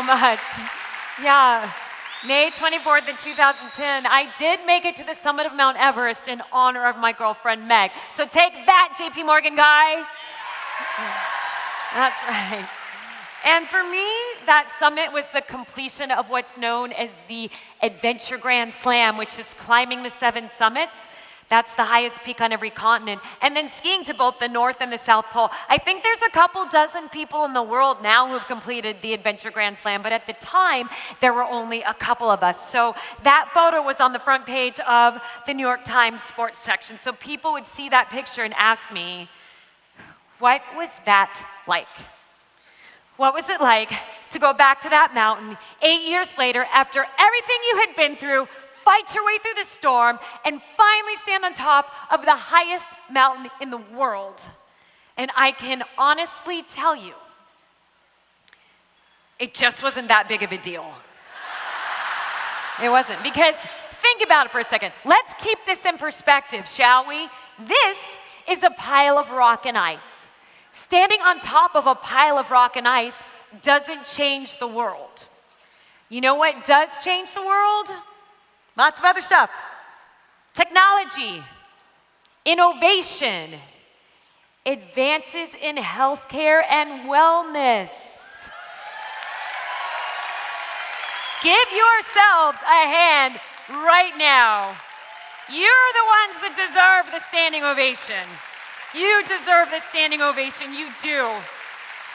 much. Yeah. May 24th in 2010, I did make it to the summit of Mount Everest in honor of my girlfriend, Meg. So take that, JP Morgan guy. That's right. And for me, that summit was the completion of what's known as the Adventure Grand Slam, which is climbing the 7 summits. That's the highest peak on every continent. And then skiing to both the North and the South Pole. I think there's a couple dozen people in the world now who've completed the Adventure Grand Slam, but at the time, there were only a couple of us. So that photo was on the front page of the New York Times sports section. So people would see that picture and ask me, what was that like? What was it like to go back to that mountain 8 years later after everything you had been through, fight your way through the storm, and finally stand on top of the highest mountain in the world? And I can honestly tell you, it just wasn't that big of a deal. It wasn't, because think about it for a second. Let's keep this in perspective, shall we? This is a pile of rock and ice. Standing on top of a pile of rock and ice doesn't change the world. You know what does change the world? Lots of other stuff. Technology, innovation, advances in healthcare and wellness. Give yourselves a hand right now. You're the ones that deserve the standing ovation. You deserve the standing ovation, you do.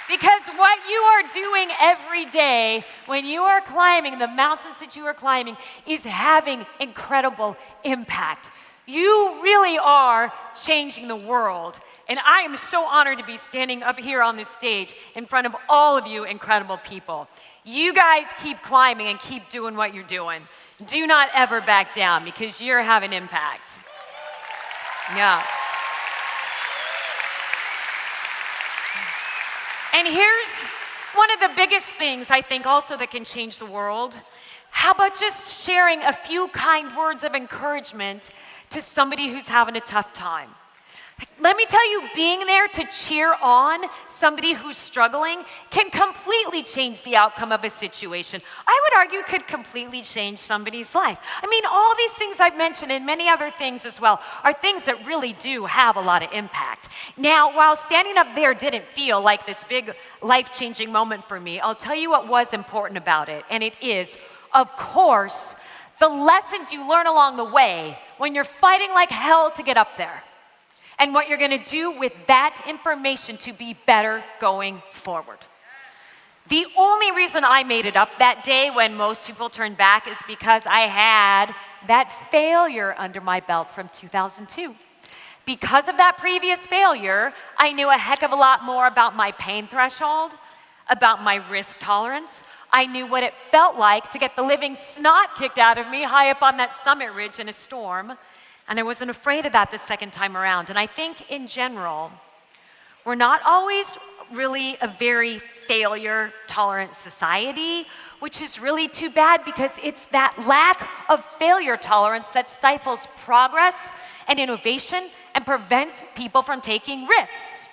Because what you are doing every day when you are climbing the mountains that you are climbing is having incredible impact. You really are changing the world. And I am so honored to be standing up here on this stage in front of all of you incredible people. You guys keep climbing and keep doing what you're doing. Do not ever back down, because you're having impact. Yeah. And here's one of the biggest things I think also that can change the world. How about just sharing a few kind words of encouragement to somebody who's having a tough time? Let me tell you, being there to cheer on somebody who's struggling can completely change the outcome of a situation. I would argue could completely change somebody's life. I mean, all these things I've mentioned and many other things as well are things that really do have a lot of impact. Now, while standing up there didn't feel like this big life-changing moment for me, I'll tell you what was important about it, and it is, of course, the lessons you learn along the way when you're fighting like hell to get up there. And what you're gonna do with that information to be better going forward. The only reason I made it up that day when most people turned back is because I had that failure under my belt from 2002. Because of that previous failure, I knew a heck of a lot more about my pain threshold, about my risk tolerance. I knew what it felt like to get the living snot kicked out of me high up on that summit ridge in a storm. And I wasn't afraid of that the second time around. And I think in general, we're not always really a very failure-tolerant society, which is really too bad, because it's that lack of failure tolerance that stifles progress and innovation and prevents people from taking risks.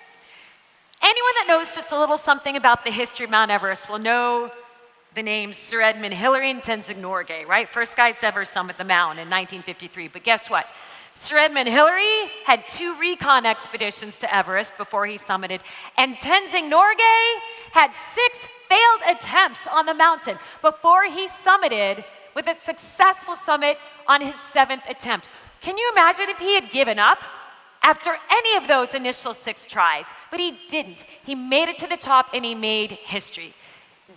Anyone that knows just a little something about the history of Mount Everest will know the names Sir Edmund Hillary and Tenzing Norgay, right? First guys to ever summit the mountain in 1953. But guess what? Sir Edmund Hillary had 2 recon expeditions to Everest before he summited, and Tenzing Norgay had 6 failed attempts on the mountain before he summited with a successful summit on his 7th attempt. Can you imagine if he had given up after any of those initial 6 tries? But he didn't. He made it to the top and he made history.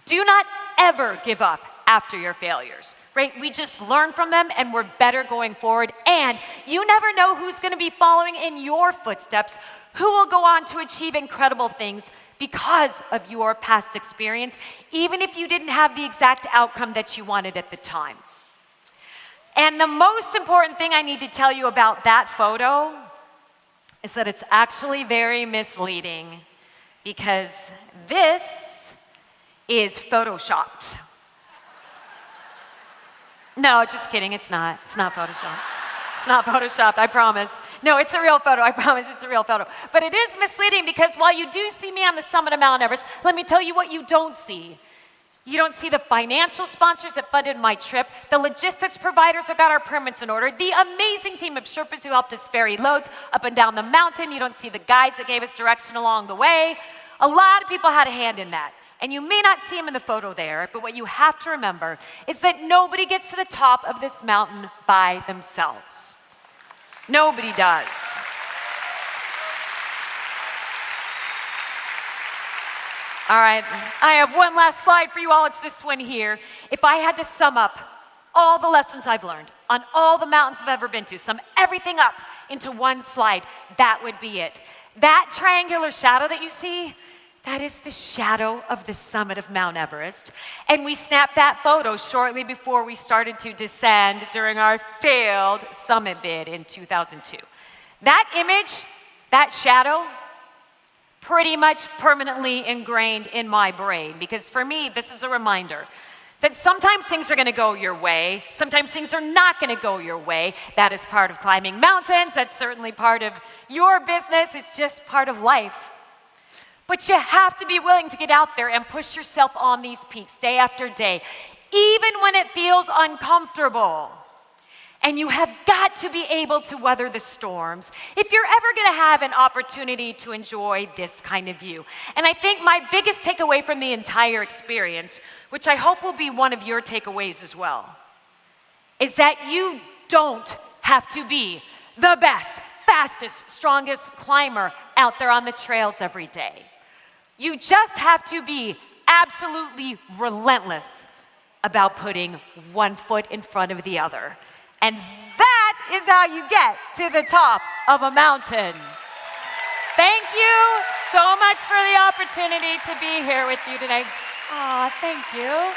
Do not ever give up after your failures, right? We just learn from them and we're better going forward. And you never know who's going to be following in your footsteps, who will go on to achieve incredible things because of your past experience, even if you didn't have the exact outcome that you wanted at the time. And the most important thing I need to tell you about that photo is that it's actually very misleading, because this is photoshopped. No, just kidding, it's not. It's not photoshopped. It's not photoshopped, I promise. No, it's a real photo, I promise it's a real photo. But it is misleading, because while you do see me on the summit of Mount Everest, let me tell you what you don't see. You don't see the financial sponsors that funded my trip, the logistics providers that got our permits in order, the amazing team of Sherpas who helped us ferry loads up and down the mountain. You don't see the guides that gave us direction along the way. A lot of people had a hand in that. And you may not see them in the photo there, but what you have to remember is that nobody gets to the top of this mountain by themselves. Nobody does. All right, I have one last slide for you all. It's this one here. If I had to sum up all the lessons I've learned on all the mountains I've ever been to, sum everything up into one slide, that would be it. That triangular shadow that you see, that is the shadow of the summit of Mount Everest. And we snapped that photo shortly before we started to descend during our failed summit bid in 2002. That image, that shadow, pretty much permanently ingrained in my brain, because for me, this is a reminder that sometimes things are gonna go your way, sometimes things are not gonna go your way. That is part of climbing mountains, that's certainly part of your business, it's just part of life. But you have to be willing to get out there and push yourself on these peaks day after day, even when it feels uncomfortable. And you have got to be able to weather the storms if you're ever gonna have an opportunity to enjoy this kind of view. And I think my biggest takeaway from the entire experience, which I hope will be one of your takeaways as well, is that you don't have to be the best, fastest, strongest climber out there on the trails every day. You just have to be absolutely relentless about putting one foot in front of the other. And that is how you get to the top of a mountain. Thank you so much for the opportunity to be here with you today. Aw, thank you.